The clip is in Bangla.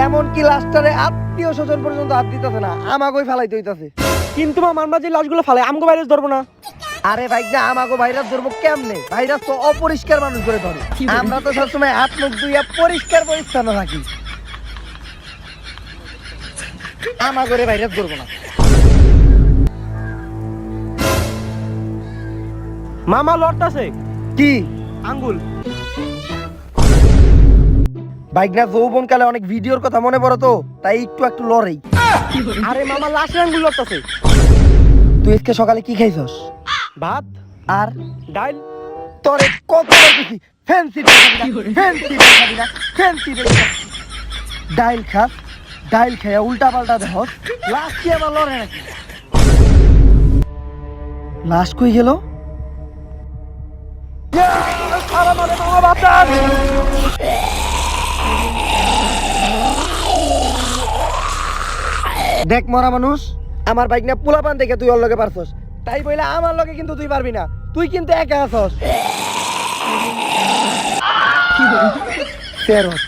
এমনকি লাস্টারে আত্মীয় স্বজন পর্যন্ত হাত দিতেছে না, আমাকেই ফেলাইতে হইতাছে। কিন্তু মামা আমরা যে লাশগুলো ফালাই আমগো ভাইরাস ধরবো না। আরে ভাই না, আমাকে ভাইরাস ধরবো কেমনে? ভাইরাস তো অপরিষ্কার মানুষ করে ধরে। আমরা তো সবসময় হাত মুখ ধুইয়া পরিষ্কার পরিচ্ছন্ন থাকি। আমাকে ভাইরাস ধরবো না। মামা লড়তাছে কি আঙ্গুল। বাইকনা যৌবন কালে অনেক ভিডিওর কথা মনে পড়ে তো, তাই একটু একটু লড়াই। আরে মামা লাশের আঙ্গুল লড়তাছে। তুই আজকে সকালে কি খাইছস? ভাত আর ডাল। তোরে কত দেখি ফ্যান্সি ডাইল খাস, ডাইল খাইয়া উল্টা পাল্টা দেখ। লাস্ট কি আবার লড়ে নাকি? লাস্ট কই গেল? দেখ মরা মানুষ, আমার বাইক না পোলাপান দেখে তুই ওর লগে পারছস, তাই বইলে আমার লগে কিন্তু তুই পারবি না। তুই কিন্তু একা আছস। ফেরত